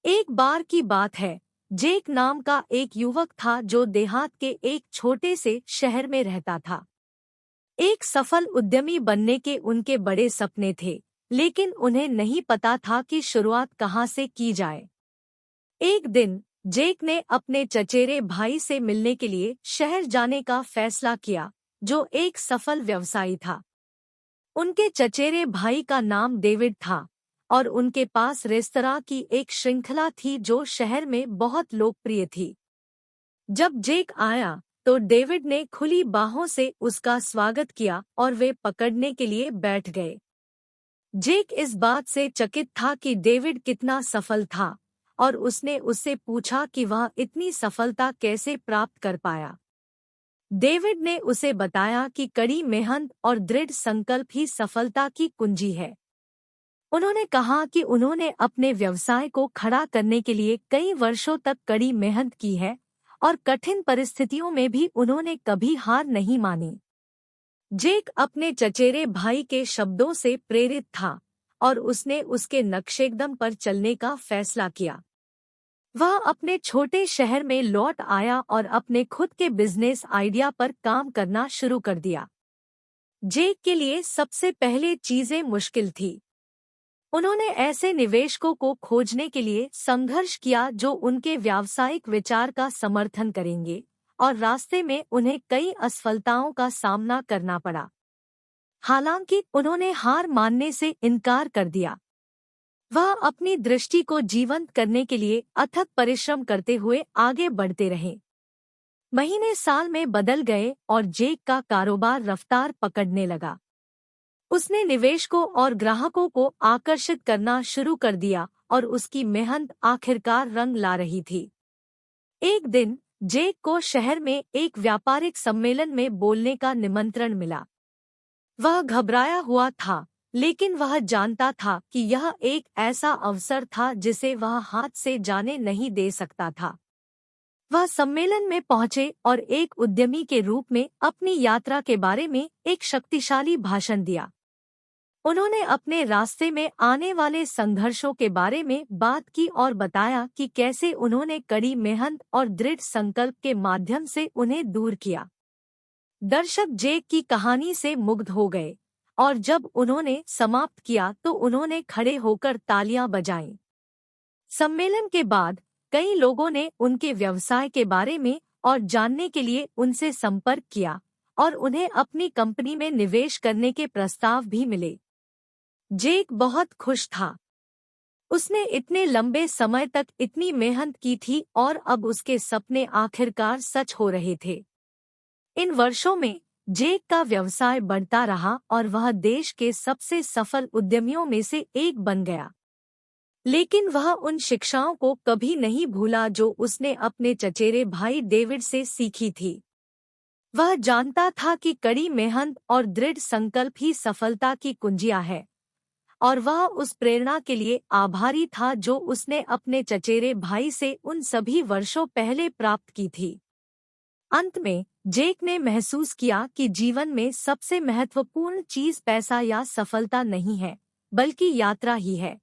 एक बार की बात है। जेक नाम का एक युवक था जो देहात के एक छोटे से शहर में रहता था। एक सफल उद्यमी बनने के उनके बड़े सपने थे, लेकिन उन्हें नहीं पता था कि शुरुआत कहाँ से की जाए। एक दिन जेक ने अपने चचेरे भाई से मिलने के लिए शहर जाने का फैसला किया, जो एक सफल व्यवसायी था। उनके चचेरे भाई का नाम डेविड था और उनके पास रेस्तरां की एक श्रृंखला थी जो शहर में बहुत लोकप्रिय थी। जब जेक आया तो डेविड ने खुली बाहों से उसका स्वागत किया और वे पकड़ने के लिए बैठ गए। जेक इस बात से चकित था कि डेविड कितना सफल था और उसने उससे पूछा कि वह इतनी सफलता कैसे प्राप्त कर पाया। डेविड ने उसे बताया कि कड़ी मेहनत और दृढ़ संकल्प ही सफलता की कुंजी है। उन्होंने कहा कि उन्होंने अपने व्यवसाय को खड़ा करने के लिए कई वर्षों तक कड़ी मेहनत की है और कठिन परिस्थितियों में भी उन्होंने कभी हार नहीं मानी। जेक अपने चचेरे भाई के शब्दों से प्रेरित था और उसने उसके नक्शेकदम पर चलने का फैसला किया। वह अपने छोटे शहर में लौट आया और अपने खुद के बिजनेस आइडिया पर काम करना शुरू कर दिया। जेक के लिए सबसे पहले चीजें मुश्किल थी। उन्होंने ऐसे निवेशकों को खोजने के लिए संघर्ष किया जो उनके व्यावसायिक विचार का समर्थन करेंगे, और रास्ते में उन्हें कई असफलताओं का सामना करना पड़ा। हालांकि उन्होंने हार मानने से इनकार कर दिया। वह अपनी दृष्टि को जीवंत करने के लिए अथक परिश्रम करते हुए आगे बढ़ते रहे। महीने साल में बदल गए और जेक का कारोबार रफ्तार पकड़ने लगा। उसने निवेशकों और ग्राहकों को आकर्षित करना शुरू कर दिया और उसकी मेहनत आखिरकार रंग ला रही थी। एक दिन जेक को शहर में एक व्यापारिक सम्मेलन में बोलने का निमंत्रण मिला। वह घबराया हुआ था, लेकिन वह जानता था कि यह एक ऐसा अवसर था जिसे वह हाथ से जाने नहीं दे सकता था। वह सम्मेलन में पहुंचे और एक उद्यमी के रूप में अपनी यात्रा के बारे में एक शक्तिशाली भाषण दिया। उन्होंने अपने रास्ते में आने वाले संघर्षों के बारे में बात की और बताया कि कैसे उन्होंने कड़ी मेहनत और दृढ़ संकल्प के माध्यम से उन्हें दूर किया। दर्शक जेक की कहानी से मुग्ध हो गए और जब उन्होंने समाप्त किया तो उन्होंने खड़े होकर तालियां बजाईं। सम्मेलन के बाद कई लोगों ने उनके व्यवसाय के बारे में और जानने के लिए उनसे संपर्क किया और उन्हें अपनी कंपनी में निवेश करने के प्रस्ताव भी मिले। जेक बहुत खुश था। उसने इतने लंबे समय तक इतनी मेहनत की थी और अब उसके सपने आखिरकार सच हो रहे थे। इन वर्षों में जेक का व्यवसाय बढ़ता रहा और वह देश के सबसे सफल उद्यमियों में से एक बन गया। लेकिन वह उन शिक्षाओं को कभी नहीं भूला जो उसने अपने चचेरे भाई डेविड से सीखी थी। वह जानता था कि कड़ी मेहनत और दृढ़ संकल्प ही सफलता की कुंजियां है, और वह उस प्रेरणा के लिए आभारी था जो उसने अपने चचेरे भाई से उन सभी वर्षों पहले प्राप्त की थी। अंत में जेक ने महसूस किया कि जीवन में सबसे महत्वपूर्ण चीज पैसा या सफलता नहीं है, बल्कि यात्रा ही है।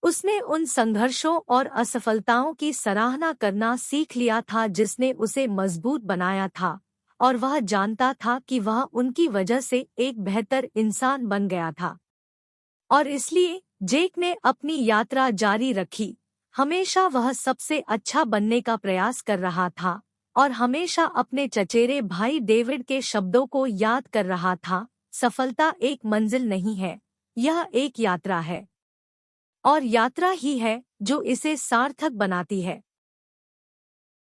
उसने उन संघर्षों और असफलताओं की सराहना करना सीख लिया था जिसने उसे मजबूत बनाया था, और वह जानता था कि वह उनकी वजह से एक बेहतर इंसान बन गया था। और इसलिए जेक ने अपनी यात्रा जारी रखी। हमेशा वह सबसे अच्छा बनने का प्रयास कर रहा था और हमेशा अपने चचेरे भाई डेविड के शब्दों को याद कर रहा था, सफलता एक मंजिल नहीं है, यह एक यात्रा है, और यात्रा ही है जो इसे सार्थक बनाती है।